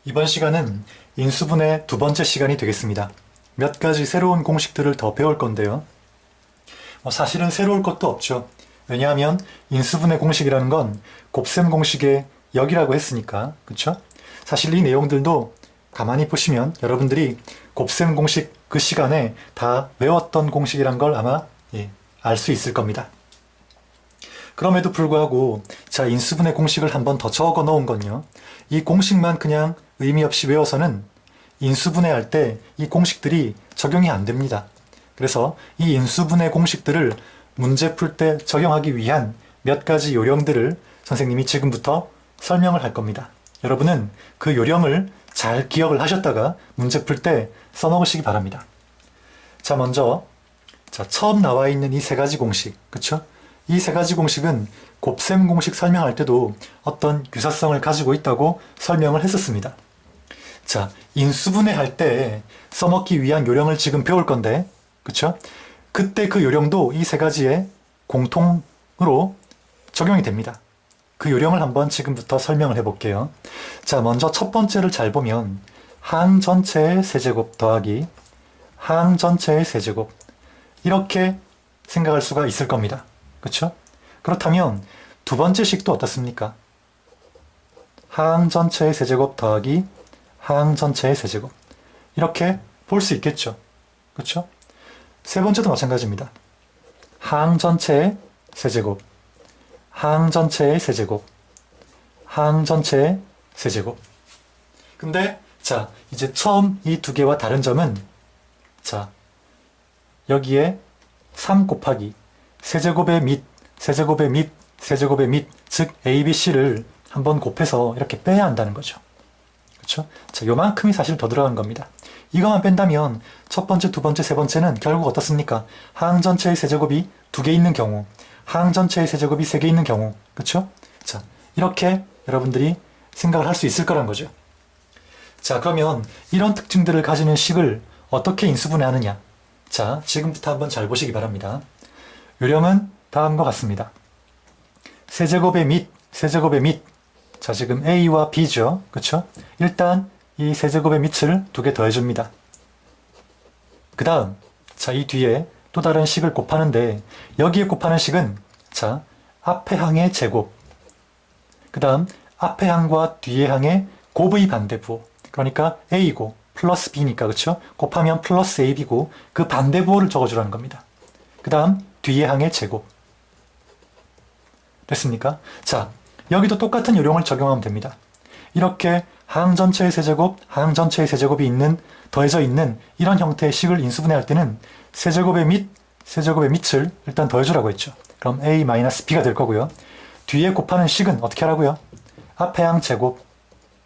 이번 시간은 인수분해 두 번째 시간이 되겠습니다. 몇 가지 새로운 공식들을 더 배울 건데요. 사실은 새로울 것도 없죠. 왜냐하면 인수분해 공식이라는 건 곱셈 공식의 역이라고 했으니까, 그쵸? 사실 이 내용들도 가만히 보시면 여러분들이 곱셈 공식 그 시간에 다 외웠던 공식이란 걸 아마 알 수 있을 겁니다. 그럼에도 불구하고 자, 인수분해 공식을 한번 더 적어 놓은 건요. 이 공식만 그냥 의미 없이 외워서는 인수분해할 때 이 공식들이 적용이 안 됩니다. 그래서 이 인수분해 공식들을 문제 풀 때 적용하기 위한 몇 가지 요령들을 선생님이 지금부터 설명을 할 겁니다. 여러분은 그 요령을 잘 기억을 하셨다가 문제 풀 때 써먹으시기 바랍니다. 자, 먼저 처음 나와 있는 이 세 가지 공식, 그쵸? 이 세 가지 공식은 곱셈 공식 설명할 때도 어떤 유사성을 가지고 있다고 설명을 했었습니다. 자, 인수분해 할 때 써먹기 위한 요령을 지금 배울 건데, 그쵸? 그때 그 요령도 이 세 가지에 공통으로 적용이 됩니다. 그 요령을 한번 지금부터 설명을 해볼게요. 자, 먼저 첫 번째를 잘 보면 항 전체의 세제곱 더하기 항 전체의 세제곱, 이렇게 생각할 수가 있을 겁니다. 그쵸? 그렇다면 두 번째 식도 어떻습니까? 항 전체의 세제곱 더하기 항 전체의 세제곱, 이렇게 볼 수 있겠죠. 그쵸? 세 번째도 마찬가지입니다. 항 전체의 세제곱, 항 전체의 세제곱, 항 전체의 세제곱. 근데 자, 이제 처음 이 두 개와 다른 점은 자, 여기에 3 곱하기 세제곱의 밑, 세제곱의 밑, 세제곱의 밑, 즉 A, B, C를 한번 곱해서 이렇게 빼야 한다는 거죠. 그렇죠? 자, 요만큼이 사실 더 들어간 겁니다. 이것만 뺀다면 첫 번째, 두 번째, 세 번째는 결국 어떻습니까? 항 전체의 세제곱이 2개 있는 경우, 항 전체의 세제곱이 3개 있는 경우, 그렇죠? 자, 이렇게 여러분들이 생각을 할 수 있을 거란 거죠. 자, 그러면 이런 특징들을 가지는 식을 어떻게 인수분해하느냐? 자, 지금부터 한번 잘 보시기 바랍니다. 요령은 다음과 같습니다. 세제곱의 밑, 세제곱의 밑. 자, 지금 A와 B죠. 그쵸? 일단 이 세제곱의 밑을 2개 더해줍니다. 그 다음, 자, 이 뒤에 또 다른 식을 곱하는데 여기에 곱하는 식은 자, 앞의 항의 제곱, 그 다음 앞의 항과 뒤의 항의 곱의 반대부호, 그러니까 A고 플러스 B니까, 그쵸? 곱하면 플러스 AB고 그 반대부호를 적어주라는 겁니다. 그 다음 뒤의 항의 제곱. 됐습니까? 자, 여기도 똑같은 요령을 적용하면 됩니다. 이렇게 항 전체의 세제곱, 항 전체의 세제곱이 있는, 더해져 있는 이런 형태의 식을 인수분해할 때는 세제곱의 밑, 세제곱의 밑을 일단 더해주라고 했죠. 그럼 A-B가 될 거고요. 뒤에 곱하는 식은 어떻게 하라고요? 앞의 항 제곱,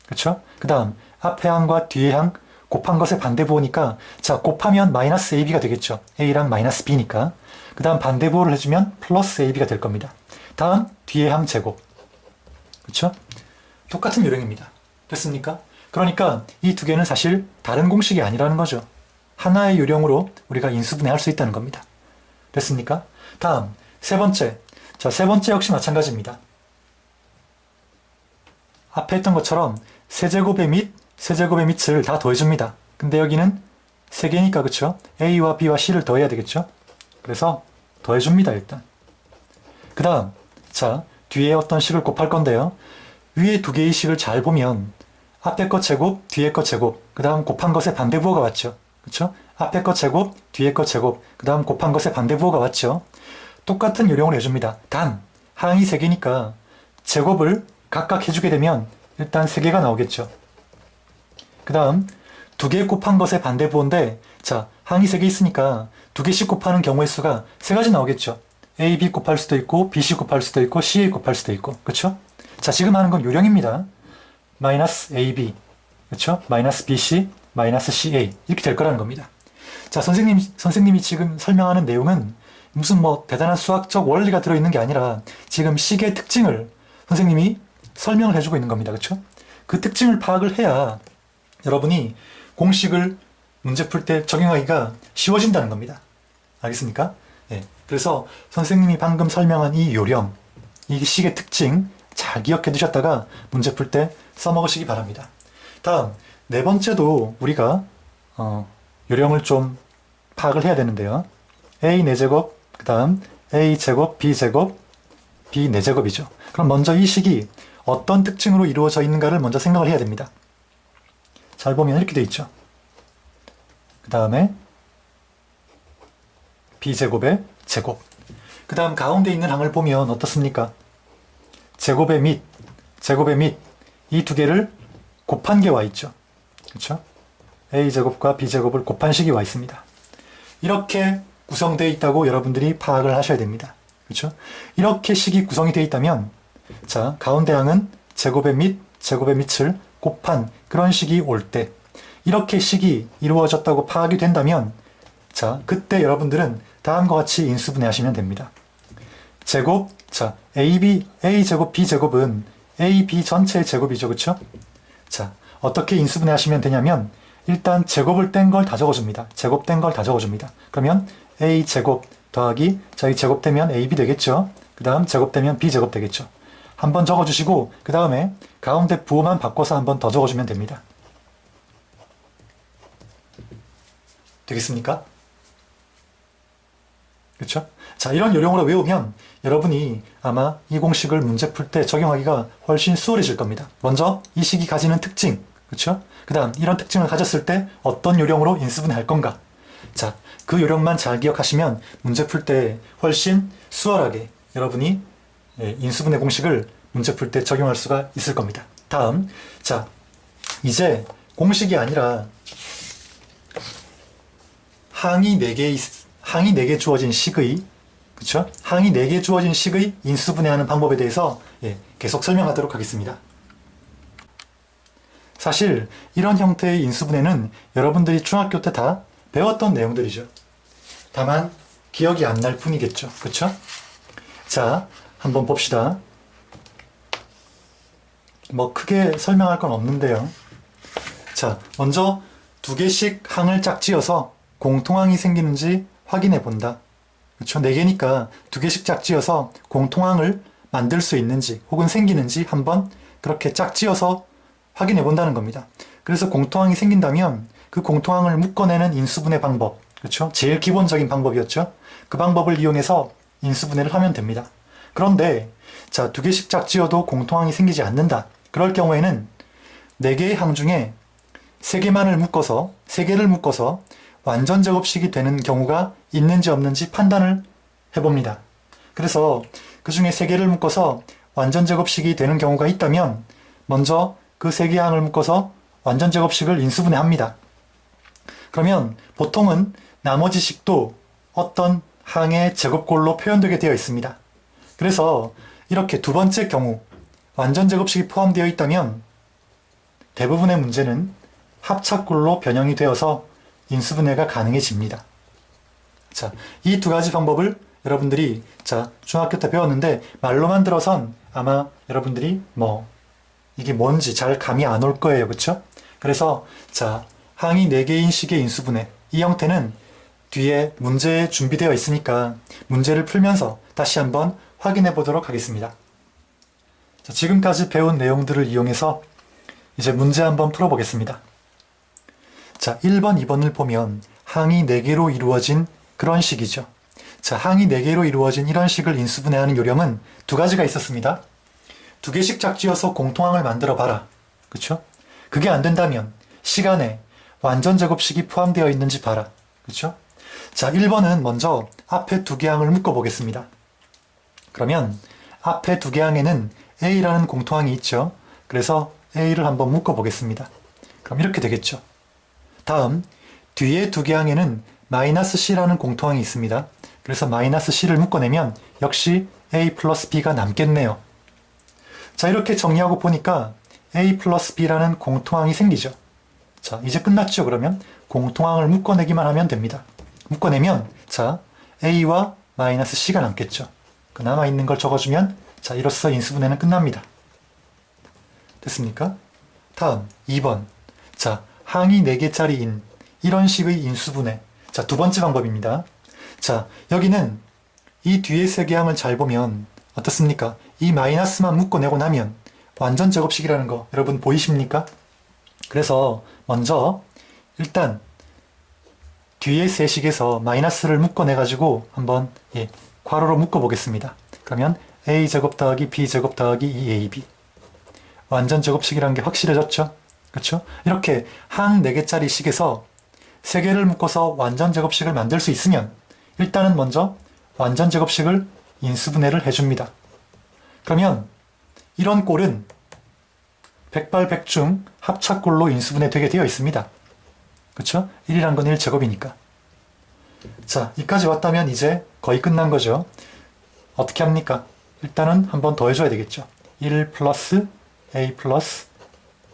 그쵸? 그 다음 앞의 항과 뒤의 항 곱한 것의 반대부호니까 자, 곱하면 마이너스 AB가 되겠죠. A랑 마이너스 B니까. 그 다음 반대부호를 해주면 플러스 AB가 될 겁니다. 다음 뒤의 항 제곱, 그쵸? 똑같은 요령입니다. 됐습니까? 그러니까 이 두 개는 사실 다른 공식이 아니라는 거죠. 하나의 요령으로 우리가 인수분해할 수 있다는 겁니다. 됐습니까? 다음 세 번째. 자, 세 번째 역시 마찬가지입니다. 앞에 했던 것처럼 세제곱의 밑, 세제곱의 밑을 다 더해줍니다. 근데 여기는 3개니까, 그쵸? A와 B와 C를 더해야 되겠죠? 그래서 더해줍니다, 일단. 그 다음, 자, 뒤에 어떤 식을 곱할 건데요. 위에 2개의 식을 잘 보면 앞에 것 제곱, 뒤에 것 제곱, 그 다음 곱한 것의 반대부호가 왔죠. 그쵸? 앞에 것 제곱, 뒤에 것 제곱, 그 다음 곱한 것의 반대부호가 왔죠. 똑같은 요령을 해줍니다. 단, 항이 3개니까 제곱을 각각 해주게 되면 일단 3개가 나오겠죠. 그 다음 2개 곱한 것의 반대부호인데 자, 항이 3개 있으니까 2개씩 곱하는 경우의 수가 3가지 나오겠죠. A, B 곱할 수도 있고 B, C 곱할 수도 있고 C, A 곱할 수도 있고, 그쵸? 자, 지금 하는 건 요령입니다. 마이너스 A, B, 그쵸? 마이너스 B, C, 마이너스 C, A 이렇게 될 거라는 겁니다. 자, 선생님이 지금 설명하는 내용은 무슨 대단한 수학적 원리가 들어있는 게 아니라 지금 식의 특징을 선생님이 설명을 해주고 있는 겁니다. 그쵸? 그 특징을 파악을 해야 여러분이 공식을 문제 풀 때 적용하기가 쉬워진다는 겁니다. 알겠습니까? 네. 그래서 선생님이 방금 설명한 이 요령, 이 식의 특징 잘 기억해 두셨다가 문제 풀 때 써먹으시기 바랍니다. 다음, 네 번째도 우리가 요령을 좀 파악을 해야 되는데요. a 4제곱, 그 다음 a제곱, b제곱, b 4제곱이죠. 그럼 먼저 이 식이 어떤 특징으로 이루어져 있는가를 먼저 생각을 해야 됩니다. 잘 보면 이렇게 돼 있죠. 그 다음에 b제곱의 제곱. 그 다음 가운데 있는 항을 보면 어떻습니까? 제곱의 밑, 이 두 개를 곱한 게 와 있죠. 그렇죠? a제곱과 b제곱을 곱한 식이 와 있습니다. 이렇게 구성되어 있다고 여러분들이 파악을 하셔야 됩니다. 그렇죠? 이렇게 식이 구성이 되어 있다면, 자, 가운데 항은 제곱의 밑을 곱한 그런 식이 올 때, 이렇게 식이 이루어졌다고 파악이 된다면, 자, 그때 여러분들은 다음과 같이 인수분해하시면 됩니다. 제곱, 자, a제곱, b제곱은 a, b 전체의 제곱이죠. 그렇죠? 자, 어떻게 인수분해하시면 되냐면, 일단 제곱을 뗀 걸 다 적어줍니다. 제곱 뗀 걸 다 적어줍니다. 그러면 a제곱 더하기, 자, 이 제곱되면 ab 되겠죠? 그 다음 제곱되면 b제곱 되겠죠? 한번 적어주시고, 그 다음에 가운데 부호만 바꿔서 한번 더 적어주면 됩니다. 되겠습니까? 그렇죠? 자, 이런 요령으로 외우면 여러분이 아마 이 공식을 문제 풀 때 적용하기가 훨씬 수월해질 겁니다. 먼저 이 식이 가지는 특징, 그렇죠? 그 다음 이런 특징을 가졌을 때 어떤 요령으로 인수분해할 건가? 자, 그 요령만 잘 기억하시면 문제 풀 때 훨씬 수월하게 여러분이 인수분해 공식을 문제 풀 때 적용할 수가 있을 겁니다. 다음, 자, 이제 공식이 아니라 항이 4개 주어진 식의, 그쵸? 항이 4개 주어진 식의 인수분해하는 방법에 대해서 계속 설명하도록 하겠습니다. 사실 이런 형태의 인수분해는 여러분들이 중학교 때 다 배웠던 내용들이죠. 다만 기억이 안 날 뿐이겠죠. 그쵸? 자, 한번 봅시다. 뭐 크게 설명할 건 없는데요. 자, 먼저 2개씩 항을 짝지어서 공통항이 생기는지 확인해 본다. 그렇죠? 4개니까 2개씩 짝지어서 공통항을 만들 수 있는지 혹은 생기는지 한번 그렇게 짝지어서 확인해 본다는 겁니다. 그래서 공통항이 생긴다면 그 공통항을 묶어내는 인수분해 방법, 그렇죠? 제일 기본적인 방법이었죠. 그 방법을 이용해서 인수분해를 하면 됩니다. 그런데 자, 2개씩 짝지어도 공통항이 생기지 않는다. 그럴 경우에는 4개의 항 중에 3개를 묶어서 완전 제곱식이 되는 경우가 있는지 없는지 판단을 해봅니다. 그래서 그 중에 3개를 묶어서 완전 제곱식이 되는 경우가 있다면 먼저 그 3개의 항을 묶어서 완전 제곱식을 인수분해합니다. 그러면 보통은 나머지 식도 어떤 항의 제곱꼴로 표현되게 되어 있습니다. 그래서 이렇게 두 번째 경우 완전 제곱식이 포함되어 있다면 대부분의 문제는 합착꼴로 변형이 되어서 인수분해가 가능해집니다. 자, 이 2가지 방법을 여러분들이 중학교 때 배웠는데 말로만 들어선 아마 여러분들이 이게 뭔지 잘 감이 안 올 거예요. 그렇죠? 그래서 자, 항이 4개인 식의 인수분해, 이 형태는 뒤에 문제에 준비되어 있으니까 문제를 풀면서 다시 한번 확인해 보도록 하겠습니다. 자, 지금까지 배운 내용들을 이용해서 이제 문제 한번 풀어보겠습니다. 자, 1번, 2번을 보면 항이 4개로 이루어진 그런 식이죠. 자, 항이 4개로 이루어진 이런 식을 인수분해하는 요령은 2가지가 있었습니다. 2개씩 짝지어서 공통항을 만들어 봐라. 그쵸? 그게 안 된다면 시간에 완전 제곱식이 포함되어 있는지 봐라. 그쵸? 자, 1번은 먼저 앞에 2개 항을 묶어 보겠습니다. 그러면 앞에 2개 항에는 A라는 공통항이 있죠. 그래서 A를 한번 묶어 보겠습니다. 그럼 이렇게 되겠죠. 다음, 뒤에 2개 항에는 마이너스 C라는 공통항이 있습니다. 그래서 마이너스 C를 묶어내면 역시 A 플러스 B가 남겠네요. 자, 이렇게 정리하고 보니까 A 플러스 B라는 공통항이 생기죠. 자, 이제 끝났죠. 그러면 공통항을 묶어내기만 하면 됩니다. 묶어내면 자, A와 마이너스 C가 남겠죠. 그 남아있는 걸 적어주면 자, 이로써 인수분해는 끝납니다. 됐습니까? 다음 2번. 자, 항이 4개짜리인 이런 식의 인수분해. 자, 2번째 방법입니다. 자, 여기는 이 뒤에 3개 항을 잘 보면 어떻습니까? 이 마이너스만 묶어내고 나면 완전 제곱식이라는 거 여러분 보이십니까? 그래서 먼저 일단 뒤에 세 식에서 마이너스를 묶어내가지고 한번 괄호로 묶어보겠습니다. 그러면 a제곱 더하기 b제곱 더하기 2ab 완전 제곱식이라는 게 확실해졌죠? 그렇죠? 이렇게 항 4개짜리 식에서 3개를 묶어서 완전 제곱식을 만들 수 있으면 일단은 먼저 완전 제곱식을 인수분해를 해줍니다. 그러면 이런 꼴은 백발백중 합차꼴로 인수분해되게 되어 있습니다. 그렇죠? 1이란 건 1제곱이니까. 자, 여기까지 왔다면 이제 거의 끝난 거죠. 어떻게 합니까? 일단은 한번 더해줘야 되겠죠. 1 플러스 a 플러스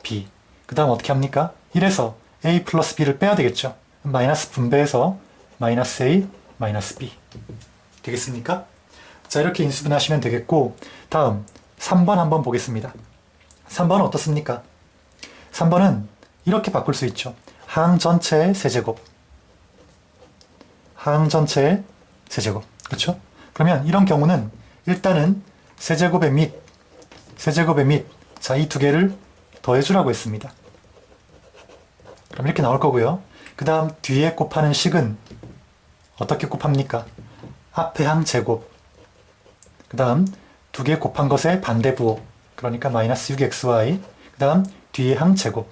b. 그 다음 어떻게 합니까? 1에서 a 플러스 b를 빼야 되겠죠. 마이너스 분배해서 마이너스 a 마이너스 b. 되겠습니까? 자, 이렇게 인수분해하시면 되겠고, 다음 3번 한번 보겠습니다. 3번은 어떻습니까? 3번은 이렇게 바꿀 수 있죠. 항 전체의 세제곱. 항 전체의 세제곱. 그렇죠? 그러면 이런 경우는 일단은 세제곱의 밑, 자, 이 두 개를 더해주라고 했습니다. 그럼 이렇게 나올 거고요. 그 다음 뒤에 곱하는 식은 어떻게 곱합니까? 앞에 항 제곱. 그 다음 두 개 곱한 것의 반대 부호. 그러니까 마이너스 6xy. 그 다음 뒤에 항 제곱.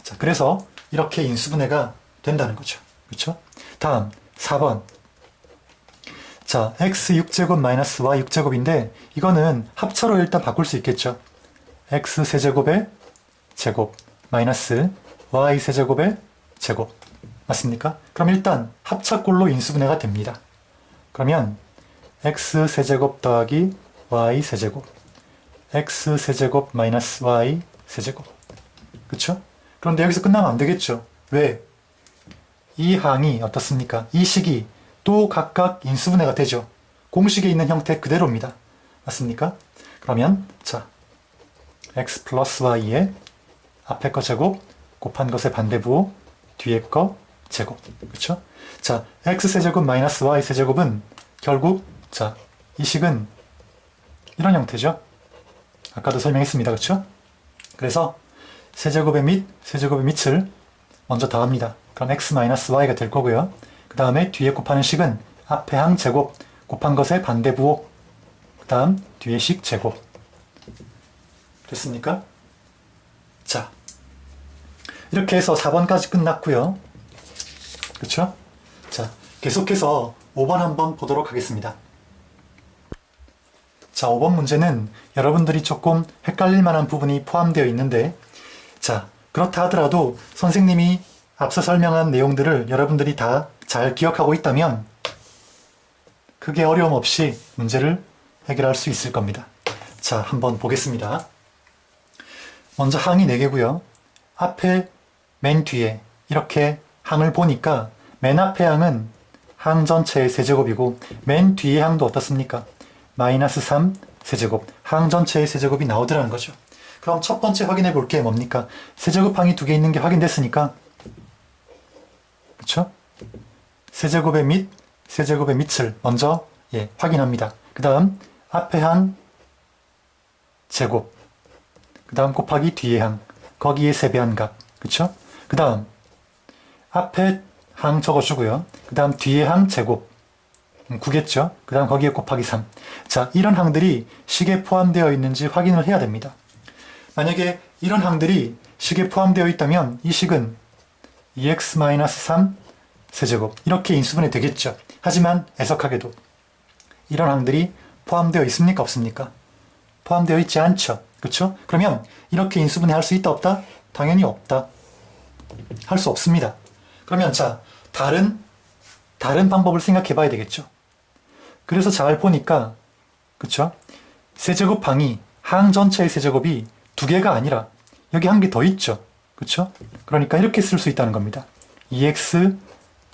자, 그래서 이렇게 인수분해가 된다는 거죠. 그렇죠? 다음 4번. 자, x 6제곱 마이너스 y 6제곱인데 이거는 합차로 일단 바꿀 수 있겠죠. x 세제곱의 제곱 마이너스 y 세제곱의 제곱. 맞습니까? 그럼 일단 합차꼴로 인수분해가 됩니다. 그러면 x 세제곱 더하기 y 세제곱 x 세제곱 마이너스 y 세제곱. 그쵸? 그런데 여기서 끝나면 안 되겠죠. 왜? 이 항이 어떻습니까? 이 식이 또 각각 인수분해가 되죠. 공식에 있는 형태 그대로입니다. 맞습니까? 그러면 자, x 플러스 y의 앞에 거 제곱 곱한 것의 반대부 뒤에 거 제곱. 그렇죠? 자, x 세제곱 마이너스 y 세제곱은 결국 자, 이 식은 이런 형태죠. 아까도 설명했습니다. 그렇죠? 그래서 세제곱의 밑을 먼저 더합니다. 그럼 x 마이너스 y가 될 거고요. 그 다음에 뒤에 곱하는 식은 앞에 항 제곱 곱한 것의 반대부호. 그 다음 뒤에 식 제곱. 됐습니까? 자, 이렇게 해서 4번까지 끝났고요. 그렇죠? 자, 계속해서 5번 한번 보도록 하겠습니다. 자, 5번 문제는 여러분들이 조금 헷갈릴 만한 부분이 포함되어 있는데, 자, 그렇다 하더라도 선생님이 앞서 설명한 내용들을 여러분들이 다 잘 기억하고 있다면 크게 어려움 없이 문제를 해결할 수 있을 겁니다. 자, 한번 보겠습니다. 먼저 항이 4개고요. 앞에 맨 뒤에 이렇게 항을 보니까 맨 앞에 항은 항 전체의 세제곱이고 맨 뒤에 항도 어떻습니까? 마이너스 3 세제곱, 항 전체의 세제곱이 나오더라는 거죠. 그럼 첫 번째 확인해 볼 게 뭡니까? 세제곱항이 2개 있는 게 확인됐으니까, 그쵸? 세제곱의 밑을 먼저 확인합니다. 그 다음 앞에 항 제곱, 그 다음 곱하기 뒤에 항, 거기에 세배한 값, 그쵸? 그 다음 앞에 항 적어주고요. 그 다음 뒤에 항 제곱, 9겠죠? 그 다음 거기에 곱하기 3. 자, 이런 항들이 식에 포함되어 있는지 확인을 해야 됩니다. 만약에 이런 항들이 식에 포함되어 있다면 이 식은 2x-3 세제곱 이렇게 인수분해 되겠죠. 하지만 애석하게도 이런 항들이 포함되어 있습니까? 없습니까? 포함되어 있지 않죠. 그렇죠? 그러면 이렇게 인수분해 할 수 있다 없다? 당연히 없다. 할 수 없습니다. 그러면 자, 다른 방법을 생각해 봐야 되겠죠. 그래서 잘 보니까, 그쵸? 세제곱항이 항 전체의 세제곱이 2개가 아니라 여기 한 개 더 있죠. 그쵸? 그러니까 이렇게 쓸 수 있다는 겁니다. 2x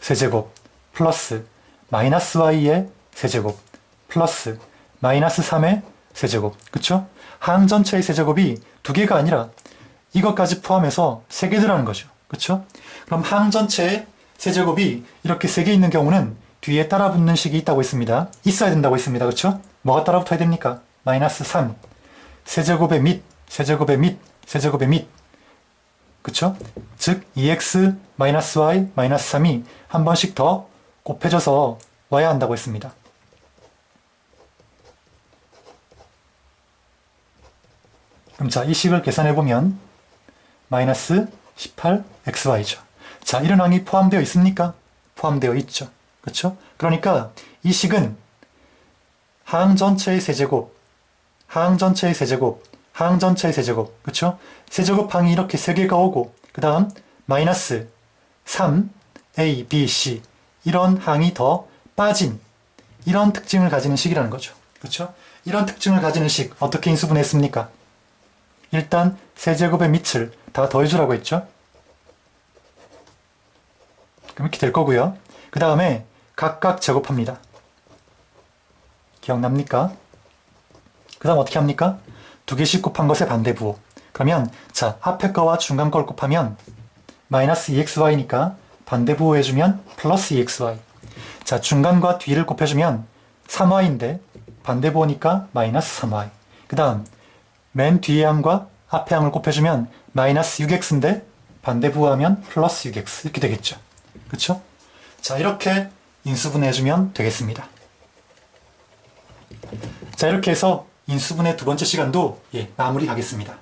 세제곱 플러스 마이너스 y의 세제곱 플러스 마이너스 3의 세제곱. 그쵸? 항 전체의 세제곱이 2개가 아니라 이것까지 포함해서 3개 들어가는 거죠. 그쵸? 그럼 항 전체의 세제곱이 이렇게 3개 있는 경우는 뒤에 따라붙는 식이 있다고 했습니다. 있어야 된다고 했습니다. 그쵸? 뭐가 따라붙어야 됩니까? 마이너스 3 세제곱의 밑 그쵸? 즉 2x-y-3이 한 번씩 더 곱해져서 와야 한다고 했습니다. 그럼 자, 이 식을 계산해보면 마이너스 18xy죠. 자, 이런 항이 포함되어 있습니까? 포함되어 있죠. 그쵸? 그러니까 이 식은 항 전체의 세제곱, 항 전체의 세제곱, 항 전체의 세제곱, 그쵸? 세제곱 항이 이렇게 3개가 오고 그 다음 마이너스 3, a, b, c 이런 항이 더 빠진 이런 특징을 가지는 식이라는 거죠. 그쵸? 이런 특징을 가지는 식 어떻게 인수분해했습니까? 일단 세제곱의 밑을 다 더해주라고 했죠. 그럼 이렇게 될 거고요. 그 다음에 각각 제곱합니다. 기억납니까? 그 다음 어떻게 합니까? 2개씩 곱한 것의 반대부호. 그러면 자, 앞에 거와 중간 걸 곱하면 마이너스 2xy니까 반대부호 해주면 플러스 2xy. 자, 중간과 뒤를 곱해주면 3y인데 반대부호니까 마이너스 3y. 그 다음 맨 뒤의 항과 앞의 항을 곱해주면 마이너스 6x인데 반대부호하면 플러스 6x 이렇게 되겠죠. 그쵸? 자, 이렇게 인수분해해주면 되겠습니다. 자, 이렇게 해서 인수분해 두 번째 시간도 마무리하겠습니다.